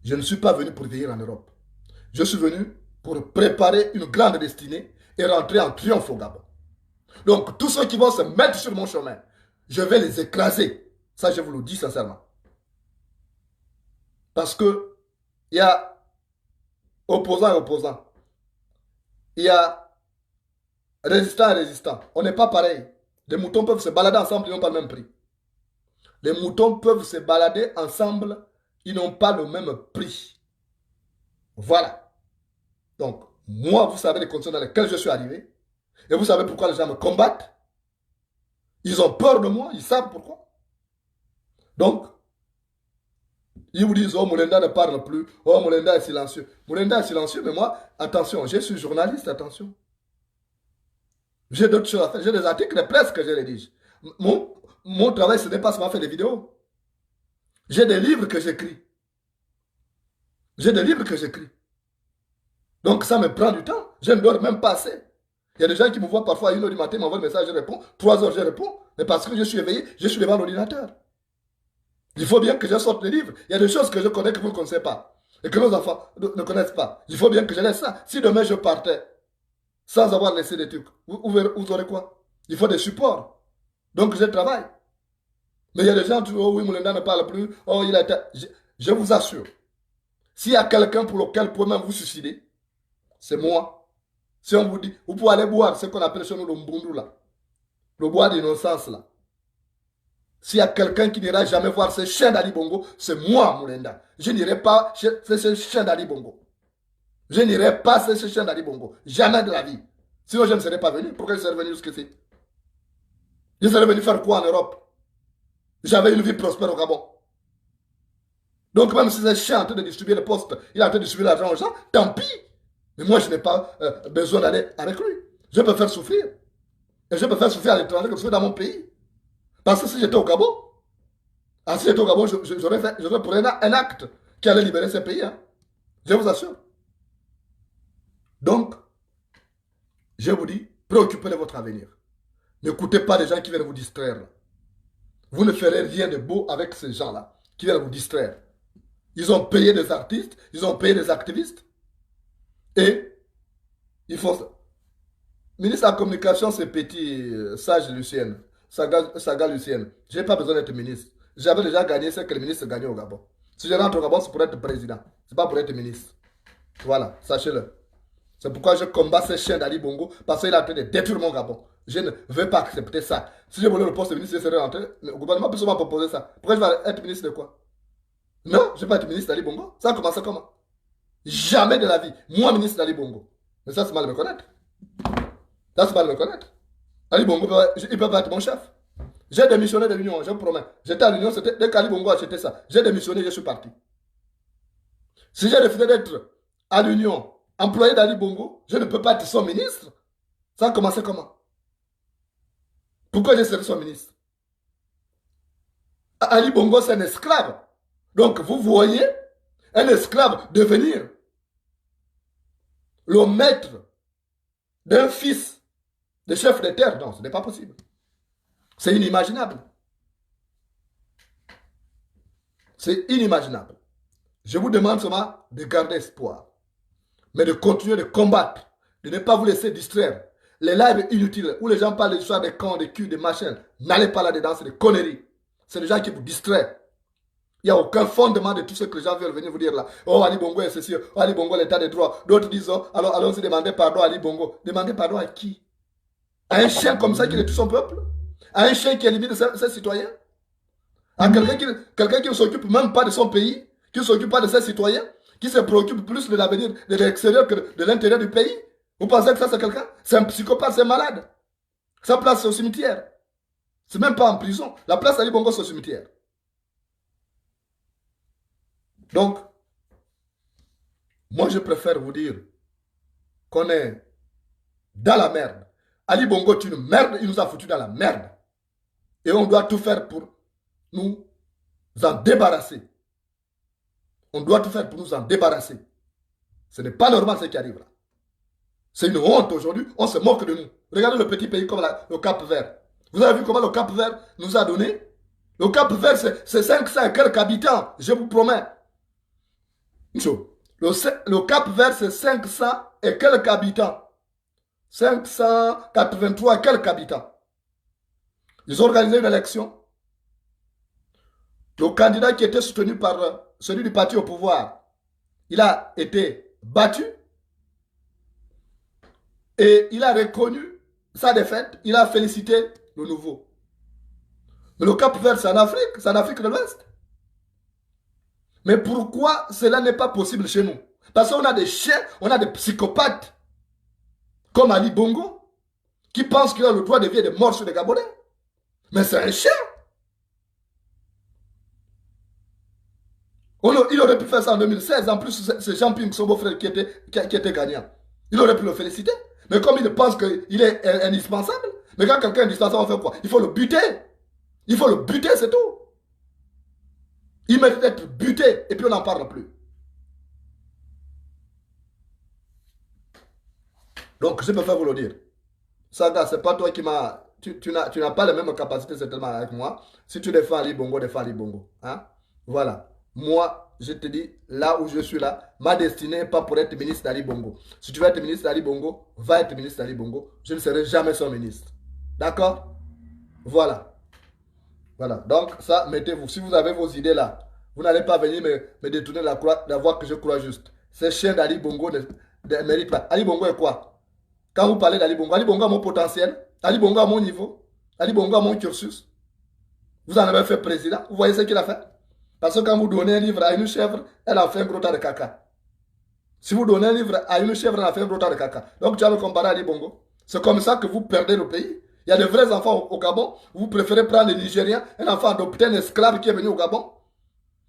Je ne suis pas venu pour vieillir en Europe. Je suis venu pour préparer une grande destinée et rentrer en triomphe au Gabon. Donc, tous ceux qui vont se mettre sur mon chemin, je vais les écraser. Ça, je vous le dis sincèrement. Parce que il y a opposants et opposants. Il y a résistants et résistants. On n'est pas pareil. Les moutons peuvent se balader ensemble, ils n'ont pas le même prix. Les moutons peuvent se balader ensemble, ils n'ont pas le même prix. Voilà. Donc, moi, vous savez les conditions dans lesquelles je suis arrivé. Et vous savez pourquoi les gens me combattent. Ils ont peur de moi, ils savent pourquoi. Donc, ils vous disent, oh, Moulenda ne parle plus. Oh, Moulenda est silencieux. Moulenda est silencieux, mais moi, attention, je suis journaliste, attention. J'ai d'autres choses à faire. J'ai des articles de presse que je rédige. mon travail, ce n'est pas seulement faire des vidéos. J'ai des livres que j'écris. J'ai des livres que j'écris. Donc ça me prend du temps. Je ne dors même pas assez. Il y a des gens qui me voient parfois à 1h du matin, m'envoient le message, je réponds. 3h, je réponds. Mais parce que je suis éveillé, je suis devant l'ordinateur. Il faut bien que je sorte les livres. Il y a des choses que je connais que vous ne connaissez pas. Et que nos enfants ne connaissent pas. Il faut bien que je laisse ça. Si demain je partais sans avoir laissé des trucs, vous aurez quoi? Il faut des supports. Donc je travaille. Mais il y a des gens qui disent, oh oui, Moulenda ne parle plus. Oh, il a été... Je vous assure. S'il y a quelqu'un pour lequel vous pouvez même vous suicider, c'est moi. Si on vous dit, vous pouvez aller boire ce qu'on appelle chez nous le mbundu là. Le bois d'innocence là. S'il y a quelqu'un qui n'ira jamais voir ce chien d'Ali Bongo, c'est moi, Moulenda. Je n'irai pas chez ce chien d'Ali Bongo. Je n'irai pas chez ce chien d'Ali Bongo. Jamais de la vie. Sinon, je ne serais pas venu. Pourquoi je serais venu jusqu'ici? Je serais venu faire quoi en Europe? J'avais une vie prospère au Gabon. Donc, même si ce chien est en train de distribuer le poste, il est en train de distribuer l'argent aux gens, tant pis. Mais moi, je n'ai pas besoin d'aller avec lui. Je peux faire souffrir. Et je peux faire souffrir à l'étranger comme je fais dans mon pays. Parce que si j'étais au Gabon, si j'étais au Gabon, j'aurais pris un acte qui allait libérer ce pays. Hein. Je vous assure. Donc, je vous dis, préoccupez-vous de votre avenir. N'écoutez pas les gens qui viennent vous distraire. Vous ne ferez rien de beau avec ces gens-là qui viennent vous distraire. Ils ont payé des artistes, ils ont payé des activistes. Et ils font ça. Ministre de la communication, c'est petit, sage Lucienne. Saga Lucienne. Je n'ai pas besoin d'être ministre. J'avais déjà gagné ce que le ministre gagnait au Gabon. Si je rentre au Gabon, c'est pour être président. Ce n'est pas pour être ministre. Voilà, sachez-le. C'est pourquoi je combats ce chien d'Ali Bongo, parce qu'il est en train de détruire mon Gabon. Je ne veux pas accepter ça. Si je voulais le poste de ministre, je serais rentré. Le gouvernement peut seulement proposer ça. Pourquoi je vais être ministre de quoi? Non, je ne vais pas être ministre d'Ali Bongo. Ça a commencé comment? Jamais de la vie. Moi, ministre d'Ali Bongo. Mais ça, c'est mal me connaître. Ça, c'est mal me connaître. Ali Bongo, il ne peut pas être mon chef. J'ai démissionné de l'Union, je vous promets. J'étais à l'Union, dès qu'Ali Bongo a acheté ça. J'ai démissionné, je suis parti. Si j'ai refusé d'être à l'Union, employé d'Ali Bongo, je ne peux pas être son ministre. Ça a commencé comment? Pourquoi je serai son ministre? Ali Bongo, c'est un esclave. Donc, vous voyez un esclave devenir le maître d'un fils de chef de terre. Non, ce n'est pas possible. C'est inimaginable. C'est inimaginable. Je vous demande seulement de garder espoir, mais de continuer de combattre, de ne pas vous laisser distraire. Les lives inutiles où les gens parlent de l'histoire des camps, des culs, des machins, n'allez pas là-dedans, c'est des conneries. C'est des gens qui vous distraient. Il n'y a aucun fondement de tout ce que les gens veulent venir vous dire là. Oh, Ali Bongo est ceci, oh, Ali Bongo l'état des droits. D'autres disent, oh, alors allons-y demander pardon à Ali Bongo. Demander pardon à qui? À un chien comme ça qui est tout son peuple? À un chien qui élimine ses citoyens? À quelqu'un qui ne s'occupe même pas de son pays? Qui ne s'occupe pas de ses citoyens? Qui se préoccupe plus de l'avenir de l'extérieur que de l'intérieur du pays? Vous pensez que ça c'est quelqu'un? C'est un psychopathe, c'est un malade. Sa place c'est au cimetière. C'est même pas en prison. La place d'Ali Bongo c'est au cimetière. Donc, moi je préfère vous dire qu'on est dans la merde. Ali Bongo est une merde, il nous a foutu dans la merde. Et on doit tout faire pour nous en débarrasser. On doit tout faire pour nous en débarrasser. Ce n'est pas normal ce qui arrive là. C'est une honte aujourd'hui, on se moque de nous. Regardez le petit pays comme le Cap-Vert. Vous avez vu comment le Cap-Vert nous a donné? Le Cap-Vert, c'est 500 et quelques habitants, je vous promets. Le Cap-Vert, c'est 500 et quelques habitants. 583 et quelques habitants. Ils ont organisé une élection. Le candidat qui était soutenu par celui du parti au pouvoir, il a été battu. Et il a reconnu sa défaite. Il a félicité le nouveau. Mais le Cap-Vert, c'est en Afrique de l'Ouest. Mais pourquoi cela n'est pas possible chez nous? Parce qu'on a des chiens, on a des psychopathes, comme Ali Bongo, qui pensent qu'il a le droit de vivre des morts sur les Gabonais. Mais c'est un chien. Il aurait pu faire ça en 2016. En plus, c'est Jean-Pierre, son beau-frère, qui était gagnant. Il aurait pu le féliciter. Mais comme il pense qu'il est indispensable, Mais quand quelqu'un est distancé, on fait quoi? Il faut le buter. Il faut le buter, c'est tout. Il mérite d'être buté et puis on n'en parle plus. Donc, je préfère vous le dire. Saga, c'est pas toi qui m'as... Tu n'as pas les mêmes capacités certainement avec moi. Si tu défends Ali Bongo, défends Ali Bongo. Hein? Voilà. Moi, je te dis, là où je suis là, ma destinée n'est pas pour être ministre d'Ali Bongo. Si tu veux être ministre d'Ali Bongo, va être ministre d'Ali Bongo. Je ne serai jamais son ministre. D'accord? Voilà. Voilà. Donc, ça, mettez-vous. Si vous avez vos idées là, vous n'allez pas venir me détourner la voie que je crois juste. Ces chiens d'Ali Bongo ne méritent pas. Ali Bongo est quoi? Quand vous parlez d'Ali Bongo a mon potentiel. Ali Bongo a mon niveau. Ali Bongo a mon cursus. Vous en avez fait président. Vous voyez ce qu'il a fait? Parce que quand vous donnez un livre à une chèvre, elle a fait un gros tas de caca. Si vous donnez un livre à une chèvre, elle a fait un gros tas de caca. Donc tu vas me comparer à Ali Bongo. C'est comme ça que vous perdez le pays. Il y a de vrais enfants au Gabon. Vous préférez prendre les Nigériens, un enfant adopté, un esclave qui est venu au Gabon.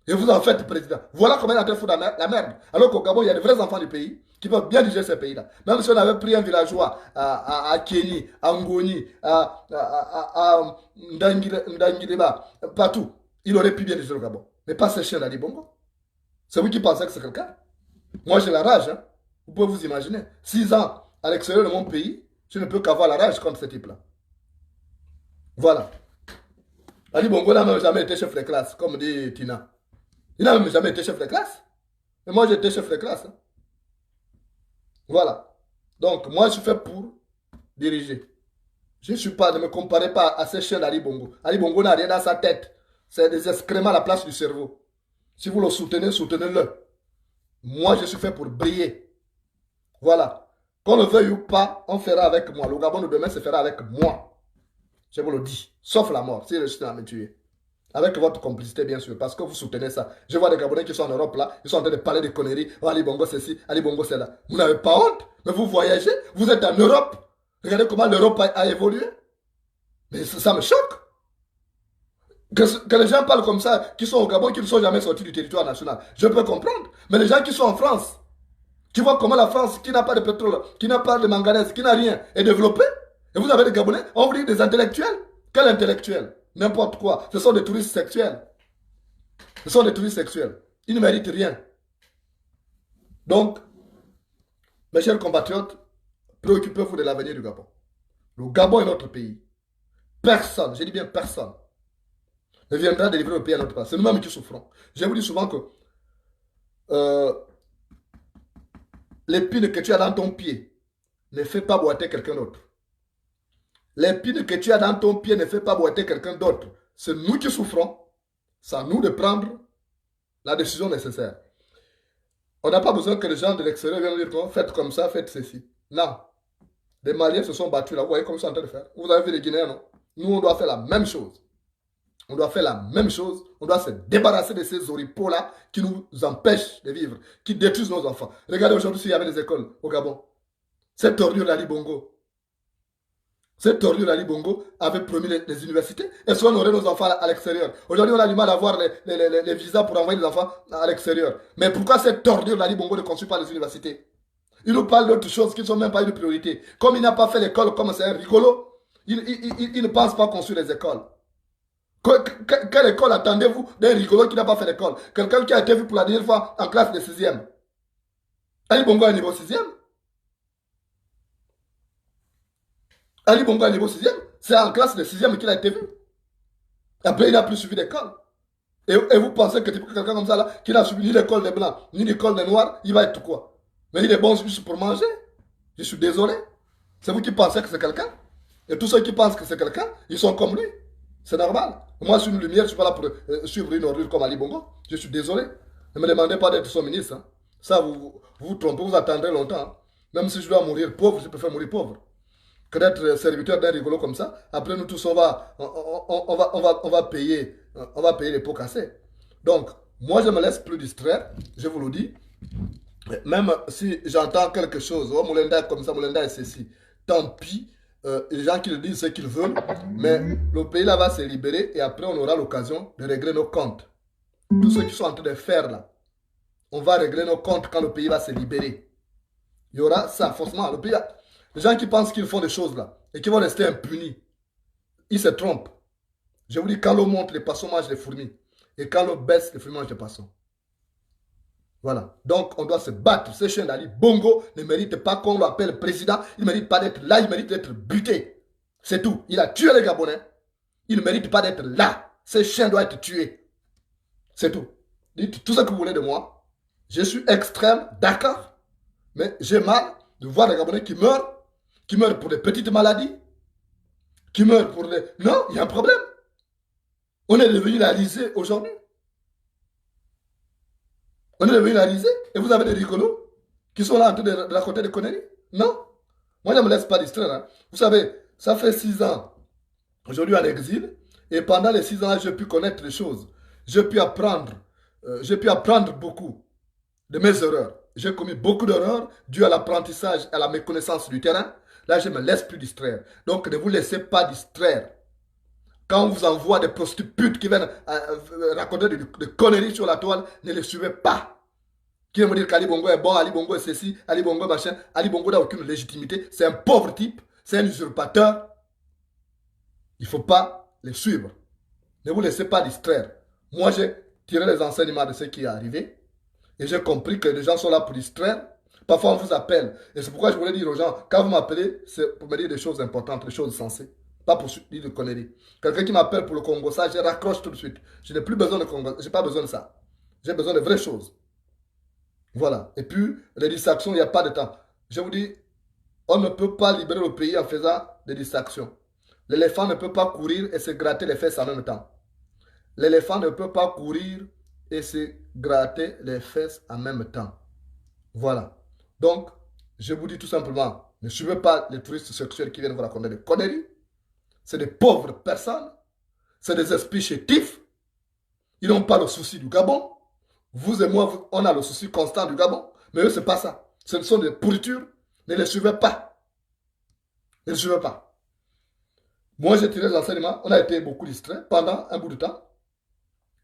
Et vous en faites président. Voilà comment il a fait la merde. Alors qu'au Gabon, il y a de vrais enfants du pays qui peuvent bien digérer ces pays-là. Même si on avait pris un villageois à Kény, à Ngoni, à Ndangileba, partout, il aurait pu bien digérer le Gabon. Mais pas ces chiens d'Ali Bongo. C'est vous qui pensez que c'est quelqu'un. Moi, j'ai la rage. Hein. Vous pouvez vous imaginer. 6 ans à l'extérieur de mon pays, je ne peux qu'avoir la rage contre ce type-là. Voilà. Ali Bongo n'a même jamais été chef de classe, comme dit Tina. Il n'a même jamais été chef de classe. Mais moi, j'étais chef de classe. Hein. Voilà. Donc, moi, je suis fait pour diriger. Je ne suis pas, ne me comparez pas à ces chiens d'Ali Bongo. Ali Bongo n'a rien dans sa tête. C'est des excréments à la place du cerveau. Si vous le soutenez, soutenez-le. Moi, je suis fait pour briller. Voilà. Qu'on le veuille ou pas, on fera avec moi. Le Gabon de demain se fera avec moi. Je vous le dis. Sauf la mort, si je suis à me tuer. Avec votre complicité, bien sûr, parce que vous soutenez ça. Je vois des Gabonais qui sont en Europe, là, ils sont en train de parler de conneries. Oh, Ali Bongo, c'est ci, Ali Bongo, c'est là. Vous n'avez pas honte, mais vous voyagez, vous êtes en Europe. Regardez comment l'Europe a évolué. Mais ça me choque. Que les gens parlent comme ça, qui sont au Gabon, qui ne sont jamais sortis du territoire national. Je peux comprendre. Mais les gens qui sont en France, qui voient comment la France, qui n'a pas de pétrole, qui n'a pas de manganèse, qui n'a rien, est développée. Et vous avez des Gabonais, on vous dit des intellectuels. Quel intellectuel? N'importe quoi. Ce sont des touristes sexuels. Ce sont des touristes sexuels. Ils ne méritent rien. Donc, mes chers compatriotes, préoccupez-vous de l'avenir du Gabon. Le Gabon est notre pays. Personne, je dis bien personne, ne viendra délivrer le pays à notre place. C'est nous-mêmes qui souffrons. Je vous dis souvent que l'épine que tu as dans ton pied ne fait pas boiter quelqu'un d'autre. L'épine que tu as dans ton pied ne fait pas boiter quelqu'un d'autre. C'est nous qui souffrons. C'est à nous de prendre la décision nécessaire. On n'a pas besoin que les gens de l'extérieur viennent dire faites comme ça, faites ceci. Non. Les Maliens se sont battus là. Vous voyez comme ils sont en train de faire. Vous avez vu les Guinéens, non? Nous, on doit faire la même chose. On doit faire la même chose. On doit se débarrasser de ces oripeaux-là qui nous empêchent de vivre, qui détruisent nos enfants. Regardez aujourd'hui s'il y avait des écoles au Gabon. Cette ordure d'Ali Bongo. Cette ordure d'Ali Bongo avait promis les universités. Est-ce qu'on aurait nos enfants à l'extérieur? Aujourd'hui, on a du mal à avoir les visas pour envoyer les enfants à l'extérieur. Mais pourquoi cette ordure d'Ali Bongo ne construit pas les universités? Il nous parle d'autres choses qui ne sont même pas une priorité. Comme il n'a pas fait l'école, comme c'est un rigolo, il ne pense pas construire les écoles. Quelle école attendez-vous d'un rigolo qui n'a pas fait l'école? Quelqu'un qui a été vu pour la dernière fois en classe de 6e. Ali Bongo est niveau 6e. Ali Bongo est niveau 6e. C'est en classe de 6e qu'il a été vu. Après, il n'a plus suivi d'école. Et vous pensez que quelqu'un comme ça, là, qui n'a suivi ni l'école des Blancs, ni l'école des Noirs, il va être quoi? Mais il est bon juste pour manger. Je suis désolé. C'est vous qui pensez que c'est quelqu'un. Et tous ceux qui pensent que c'est quelqu'un, ils sont comme lui. C'est normal. Moi, je suis une lumière, je ne suis pas là pour suivre une ordure comme Ali Bongo. Je suis désolé. Ne me demandez pas d'être son ministre. Hein. Ça, vous trompez, vous attendrez longtemps. Hein. Même si je dois mourir pauvre, je préfère mourir pauvre que d'être serviteur d'un rigolo comme ça. Après, nous tous, on va payer les pots cassés. Donc, moi, je me laisse plus distraire, je vous le dis. Même si j'entends quelque chose, oh, Moulenda est comme ça, Moulenda est ceci, tant pis. Les gens qui le disent ce qu'ils veulent, mais le pays là va se libérer et après on aura l'occasion de régler nos comptes. Tous ceux qui sont en train de faire là, on va régler nos comptes quand le pays va se libérer. Il y aura ça, forcément. Le pays, les gens qui pensent qu'ils font des choses là, et qui vont rester impunis. Ils se trompent. Je vous dis, quand l'eau monte, les poissons mangent les fourmis. Et quand l'eau baisse, les fourmis mangent les poissons. Voilà. Donc, on doit se battre. Ce chien d'Ali Bongo ne mérite pas qu'on l'appelle président. Il ne mérite pas d'être là. Il mérite d'être buté. C'est tout. Il a tué les Gabonais. Il ne mérite pas d'être là. Ce chien doit être tué. C'est tout. Dites tout ce que vous voulez de moi. Je suis extrême, d'accord. Mais j'ai mal de voir les Gabonais qui meurent pour des petites maladies, qui meurent pour des... Non, il y a un problème. On est devenu la risée aujourd'hui. On est devenu la risée et vous avez des rigolos qui sont là en train de raconter des conneries. Non. Moi, je ne me laisse pas distraire. Hein. Vous savez, ça fait 6 ans aujourd'hui en exil et pendant les 6 ans, j'ai pu connaître des choses. J'ai pu apprendre beaucoup de mes erreurs. J'ai commis beaucoup d'erreurs dues à l'apprentissage, à la méconnaissance du terrain. Là, je ne me laisse plus distraire. Donc, ne vous laissez pas distraire. Quand on vous envoie des prostituées qui viennent raconter des conneries sur la toile, ne les suivez pas. Qui vont me dire qu'Ali Bongo est bon, Ali Bongo est ceci, Ali Bongo est machin. Ali Bongo n'a aucune légitimité. C'est un pauvre type, c'est un usurpateur. Il ne faut pas les suivre. Ne vous laissez pas distraire. Moi, j'ai tiré les enseignements de ce qui est arrivé. Et j'ai compris que les gens sont là pour distraire. Parfois, on vous appelle. Et c'est pourquoi je voulais dire aux gens, quand vous m'appelez, c'est pour me dire des choses importantes, des choses sensées. Pas pour dire de conneries. Quelqu'un qui m'appelle pour le Congo, ça, je raccroche tout de suite. Je n'ai plus besoin de Congo. Je n'ai pas besoin de ça. J'ai besoin de vraies choses. Voilà. Et puis, les distractions, il n'y a pas de temps. Je vous dis, on ne peut pas libérer le pays en faisant des distractions. L'éléphant ne peut pas courir et se gratter les fesses en même temps. L'éléphant ne peut pas courir et se gratter les fesses en même temps. Voilà. Donc, je vous dis tout simplement, ne suivez pas les touristes sexuels qui viennent vous raconter des conneries. C'est des pauvres personnes. C'est des esprits chétifs. Ils n'ont pas le souci du Gabon. Vous et moi, on a le souci constant du Gabon. Mais eux, ce n'est pas ça. Ce sont des pourritures. Ne les suivez pas. Ne les suivez pas. Moi, j'ai tiré l'enseignement. On a été beaucoup distraits pendant un bout de temps.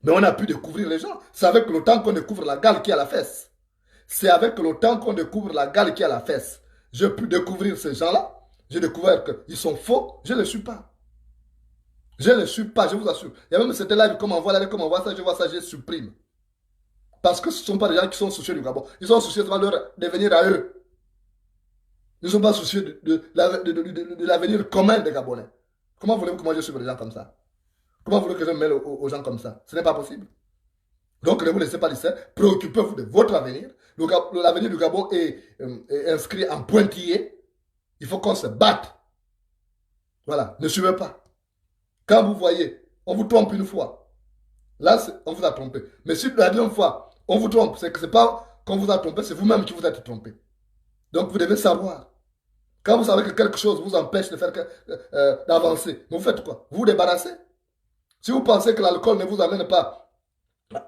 Mais on a pu découvrir les gens. C'est avec le temps qu'on découvre la gale qui a la fesse. C'est avec le temps qu'on découvre la gale qui a la fesse. J'ai pu découvrir ces gens-là. J'ai découvert qu'ils sont faux. Je ne les suis pas. Je ne les suis pas, je vous assure. Il y a même cette live, comme on voit ça, je vois ça, je supprime. Parce que ce ne sont pas des gens qui sont soucieux du Gabon. Ils sont soucieux de leur devenir à eux. Ils ne sont pas soucieux de l'avenir commun des Gabonais. Comment voulez-vous que moi je suive des gens comme ça? Comment voulez-vous que je me mêle aux gens comme ça? Ce n'est pas possible. Donc ne vous laissez pas distraire. Préoccupez-vous de votre avenir. L'avenir du Gabon est inscrit en pointillé. Il faut qu'on se batte. Voilà, ne suivez pas. Quand vous voyez, on vous trompe une fois. Là, on vous a trompé. Mais si la deuxième fois, on vous trompe, c'est que ce n'est pas qu'on vous a trompé, c'est vous-même qui vous êtes trompé. Donc vous devez savoir. Quand vous savez que quelque chose vous empêche de faire d'avancer, vous faites quoi? Vous vous débarrassez. Si vous pensez que l'alcool ne vous amène pas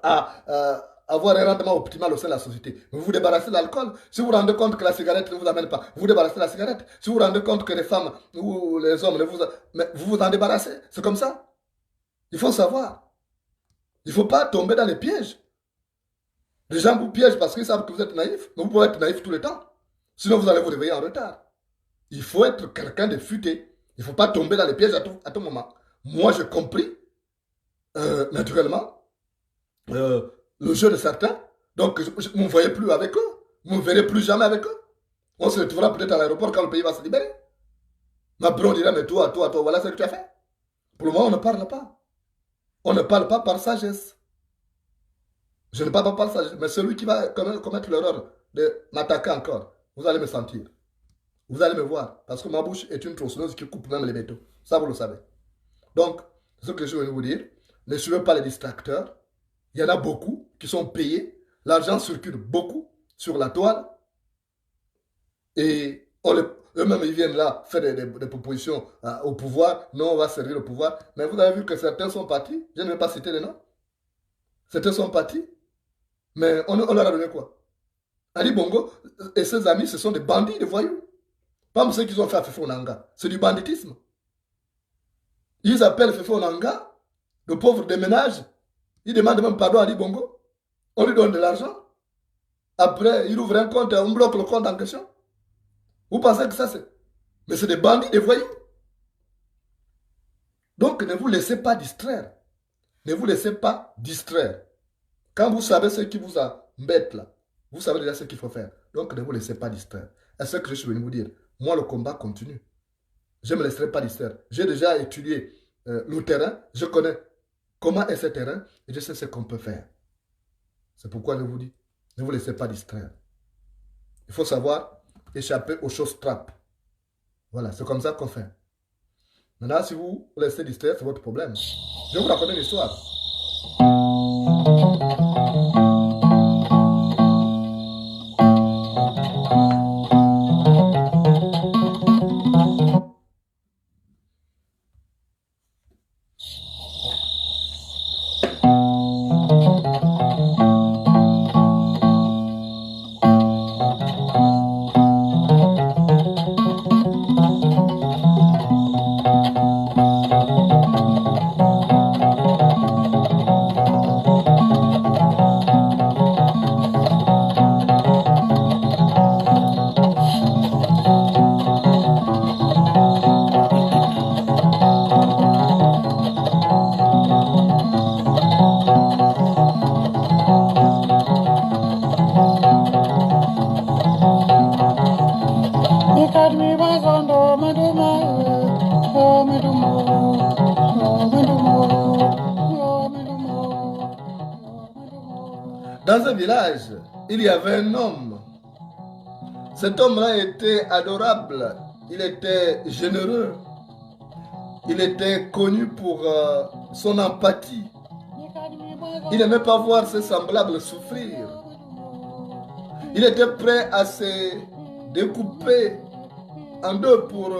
à avoir un rendement optimal au sein de la société, vous vous débarrassez de l'alcool. Si vous vous rendez compte que la cigarette ne vous amène pas, vous vous débarrassez de la cigarette. Si vous vous rendez compte que les femmes ou les hommes mais vous vous en débarrassez. C'est comme ça. Il faut savoir. Il ne faut pas tomber dans les pièges. Les gens vous piègent parce qu'ils savent que vous êtes naïf. Mais vous pouvez être naïf tout le temps. Sinon, vous allez vous réveiller en retard. Il faut être quelqu'un de futé. Il ne faut pas tomber dans les pièges à tout moment. Moi, j'ai compris, naturellement, le jeu de certains. Donc, vous ne me voyez plus avec eux. Vous ne me verrez plus jamais avec eux. On se retrouvera peut-être à l'aéroport quand le pays va se libérer. Mais après, on dira, mais toi, voilà ce que tu as fait. Pour le moment, on ne parle pas. On ne parle pas par sagesse. Je ne parle pas par sagesse. Mais celui qui va commettre l'erreur de m'attaquer encore, vous allez me sentir. Vous allez me voir. Parce que ma bouche est une tronçonneuse qui coupe même les métaux. Ça, vous le savez. Donc, ce que je veux vous dire, ne suivez pas les distracteurs. Il y en a beaucoup qui sont payés. L'argent circule beaucoup sur la toile. Et eux-mêmes, ils viennent là faire des propositions au pouvoir. Non, on va servir le pouvoir. Mais vous avez vu que certains sont partis. Je ne vais pas citer les noms. Certains sont partis. Mais on leur a donné quoi? Ali Bongo et ses amis, ce sont des bandits, des voyous. Pas ceux qu'ils ont fait à Fefe Onanga. C'est du banditisme. Ils appellent Fefe Onanga le pauvre déménage. Ils demandent même pardon à Ali Bongo. On lui donne de l'argent. Après, il ouvre un compte et on bloque le compte en question. Vous pensez que ça c'est... Mais c'est des bandits, des voyous. Donc, ne vous laissez pas distraire. Ne vous laissez pas distraire. Quand vous savez ce qui vous embête là, vous savez déjà ce qu'il faut faire. Donc, ne vous laissez pas distraire. C'est ce que je suis venu vous dire. Moi, le combat continue. Je ne me laisserai pas distraire. J'ai déjà étudié le terrain. Je connais comment est ce terrain et je sais ce qu'on peut faire. C'est pourquoi je vous dis, ne vous laissez pas distraire. Il faut savoir échapper aux choses trappes. Voilà, c'est comme ça qu'on fait. Maintenant, si vous vous laissez distraire, c'est votre problème. Je vais vous raconter une histoire. Dans un village, il y avait un homme. Cet homme-là était adorable, il était généreux, il était connu pour son empathie. Il n'aimait pas voir ses semblables souffrir. Il était prêt à se découper en deux pour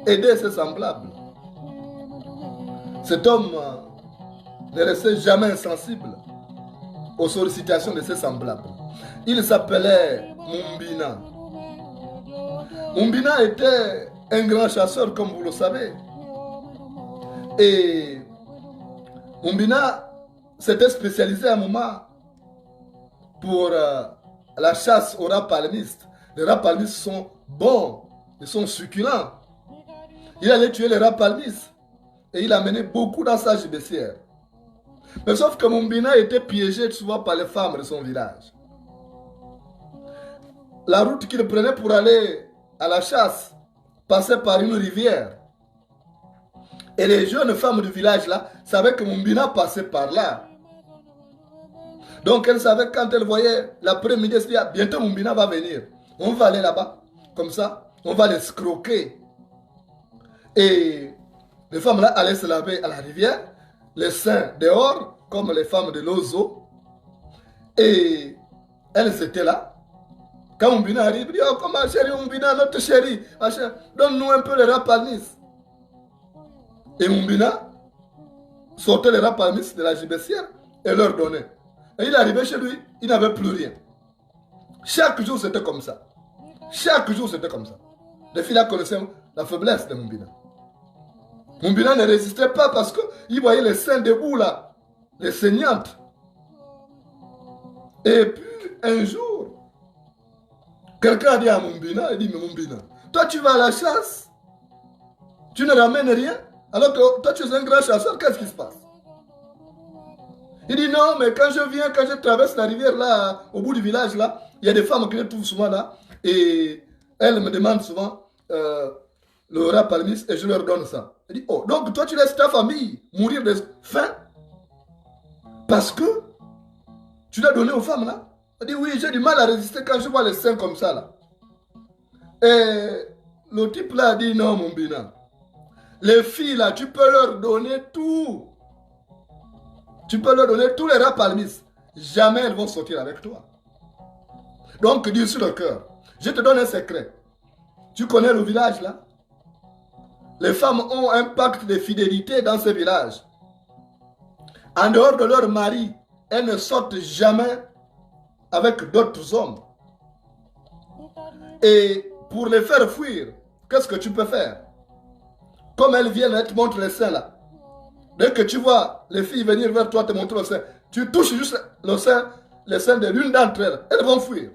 aider ses semblables. Cet homme ne restait jamais insensible aux sollicitations de ses semblables. Il s'appelait Mumbina. Mumbina était un grand chasseur, comme vous le savez. Et Mumbina s'était spécialisé à un moment pour la chasse aux rats palmistes. Les rats palmistes sont bons, ils sont succulents. Il allait tuer les rats palmistes et il amenait beaucoup dans sa gibecière. Mais sauf que Mumbina était piégé souvent par les femmes de son village. La route qu'il prenait pour aller à la chasse passait par une rivière. Et les jeunes femmes du village là savaient que Mumbina passait par là. Donc elles savaient quand elles voyaient l'après-midi, elles se disaient, bientôt Mumbina va venir. On va aller là-bas. Comme ça, on va les scroquer. Et les femmes là allaient se laver à la rivière. Les seins dehors, comme les femmes de l'Ozo. Et elles étaient là. Quand Mumbina arrive, il dit, oh, comment chérie Mumbina, notre chérie, donne-nous un peu les rats palmistes. Et Mumbina sortait les rats palmistes de la gibecière et leur donnait. Et il arrivait chez lui, il n'avait plus rien. Chaque jour, c'était comme ça. Chaque jour, c'était comme ça. Les filles là connaissaient la faiblesse de Mumbina. Mumbina ne résistait pas parce qu'il voyait les seins debout là, les saignantes. Et puis, un jour, quelqu'un a dit à Mumbina, il dit, mais Mumbina, toi tu vas à la chasse, tu ne ramènes rien, alors que toi tu es un grand chasseur, qu'est-ce qui se passe? Il dit, non, mais quand je traverse la rivière là, au bout du village là, il y a des femmes qui les trouvent souvent là, et elles me demandent souvent le rat palmiste et je leur donne ça. Il dit, oh, donc toi tu laisses ta famille mourir de faim parce que tu l'as donné aux femmes là? Il dit, oui, j'ai du mal à résister quand je vois les seins comme ça là. Et le type là a dit, non mon Mumbina, les filles là, tu peux leur donner tout. Tu peux leur donner tous les rats palmistes. Jamais elles vont sortir avec toi. Donc dis sur le cœur, je te donne un secret. Tu connais le village là? Les femmes ont un pacte de fidélité dans ce village. En dehors de leur mari, elles ne sortent jamais avec d'autres hommes. Et pour les faire fuir, qu'est-ce que tu peux faire? Comme elles viennent, elles te montrent les seins là. Dès que tu vois les filles venir vers toi te montrer le sein, tu touches juste le sein, les seins de l'une d'entre elles, elles vont fuir.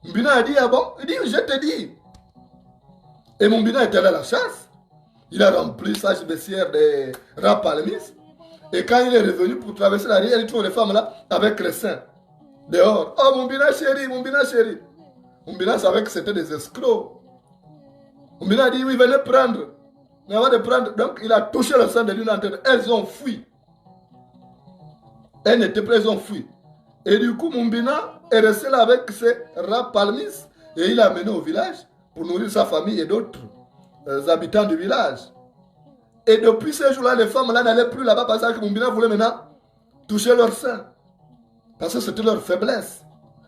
Mumbina a dit, ah bon? Il dit, je te dis. Et Mumbina est allé à la chasse. Il a rempli sa baissière de rapalmis. Et quand il est revenu pour traverser la rivière, il trouve les femmes là avec les seins dehors. Oh, Mumbina chérie, Mumbina chérie. Mumbina savait que c'était des escrocs. Mumbina a dit, oui, venez prendre. Mais avant de prendre, donc il a touché le sein de l'une d'entre elles. Elles ont fui. Elles n'étaient pas, elles ont fui. Et du coup, Mumbina est resté là avec ses rapalmis et il l'a amené au village pour nourrir sa famille et d'autres habitants du village. Et depuis ces jours-là, les femmes là n'allaient plus là-bas parce que Mumbina voulait maintenant toucher leur sein. Parce que c'était leur faiblesse.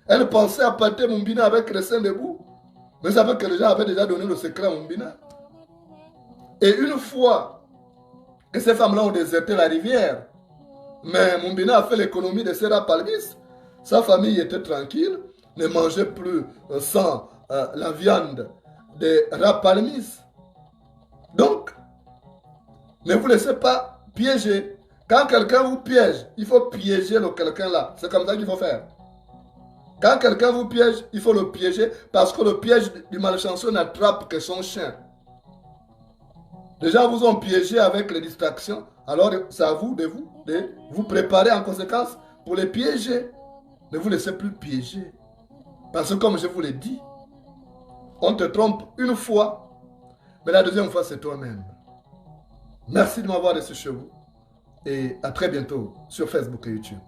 Elles pensaient à pâter Mumbina avec les seins debout. Mais ça fait que les gens avaient déjà donné le secret à Mumbina. Et une fois que ces femmes-là ont déserté la rivière, mais Mumbina a fait l'économie de ses rapalmis, sa famille était tranquille, ne mangeait plus sans la viande des rapalmis. Donc, ne vous laissez pas piéger. Quand quelqu'un vous piège, il faut piéger le quelqu'un là. C'est comme ça qu'il faut faire. Quand quelqu'un vous piège, il faut le piéger parce que le piège du malchanceux n'attrape que son chien. Les gens vous ont piégé avec les distractions. Alors, c'est à vous de vous préparer en conséquence pour les piéger. Ne vous laissez plus piéger. Parce que comme je vous l'ai dit, on te trompe une fois, mais la deuxième fois, c'est toi-même. Merci de m'avoir reçu chez vous. Et à très bientôt sur Facebook et YouTube.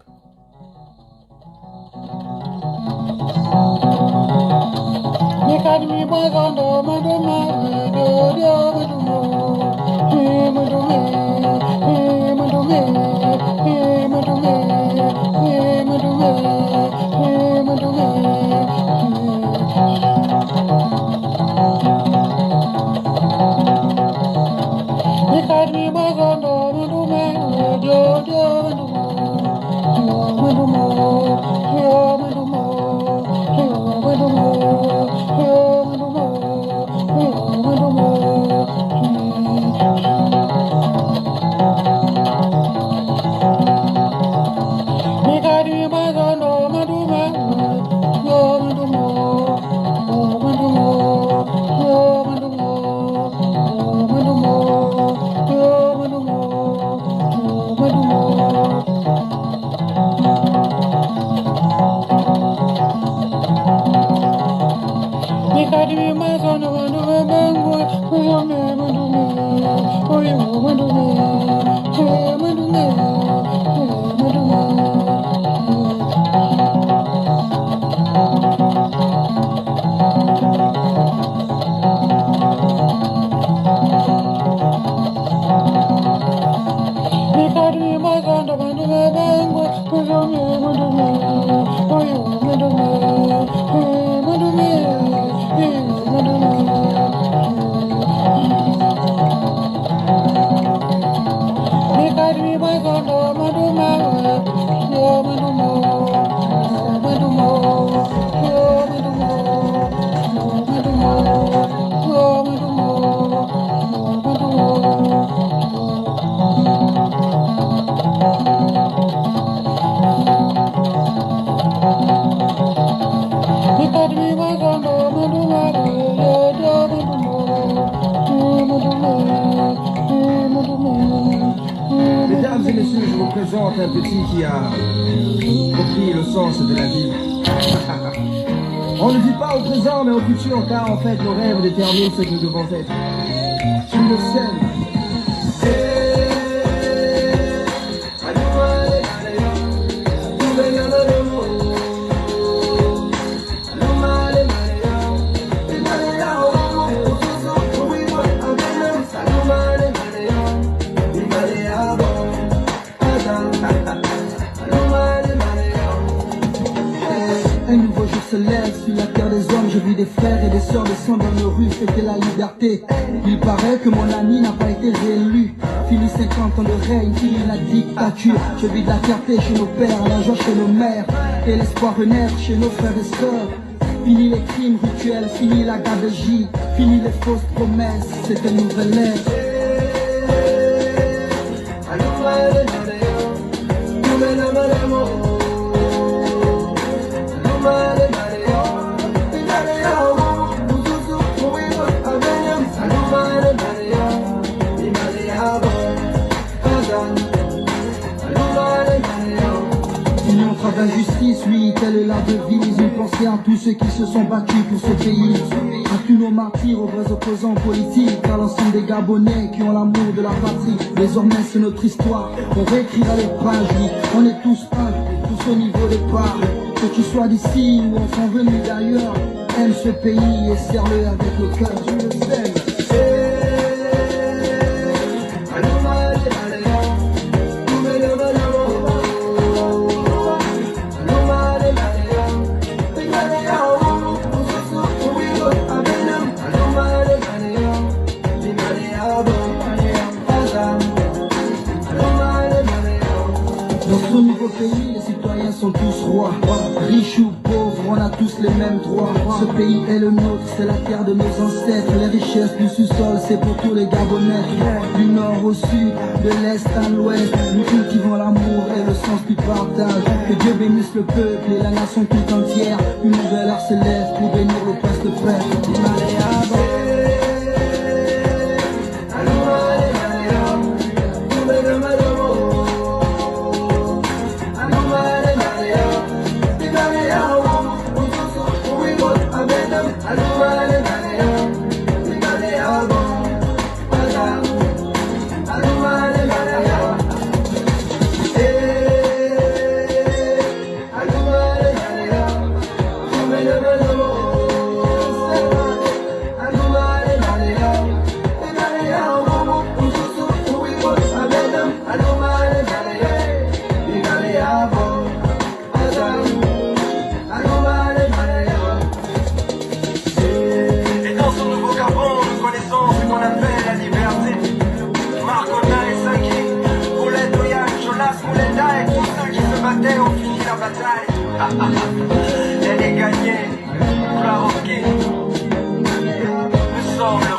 Mesdames et messieurs, je vous présente un petit qui a compris le sens de la vie. On ne vit pas au présent mais au futur car en fait nos rêves déterminent ce que nous devons être. Sur le scène.
Se lève sur la terre des hommes, je vis des frères et des sœurs descendre dans nos rues, fêter la liberté. Il paraît que mon ami n'a pas été réélu. Fini 50 ans de règne, fini la dictature. Je vis de la fierté chez nos pères, la joie chez nos mères, et l'espoir renaître chez nos frères et sœurs. Fini les crimes rituels, fini la gabegie, fini les fausses promesses, c'est une nouvelle ère. oui, telle est la devise. Une pensée à tous ceux qui se sont battus pour ce pays. À tous nos martyrs, aux vrais opposants politiques, à l'ensemble des Gabonais qui ont l'amour de la patrie. Désormais c'est notre histoire, on réécrira les pages, oui. On est tous un, tous au niveau départ. Que tu sois d'ici ou enfin venu d'ailleurs, aime ce pays et serre-le avec le cœur. Tu le sais. Dans ce nouveau pays, les citoyens sont tous rois. Riches ou pauvres, on a tous les mêmes droits. Ce pays est le nôtre, c'est la terre de nos ancêtres. Les richesses du sous-sol, c'est pour tous les Gabonais. Du nord au sud, de l'est à l'ouest, nous cultivons l'amour et le sens du partage. Que Dieu bénisse le peuple et la nation tout entière. Une nouvelle art se lève pour bénir le prince de frère.
Et dans ce nouveau Gabon, nous connaissons ce qu'on appelle la liberté. Marcona et Saki, Paulette, Oyan, Jonas, Moulenda et tous ceux qui se battaient ont fini la bataille. Elle est gagnée, Flaroquet. Nous sommes le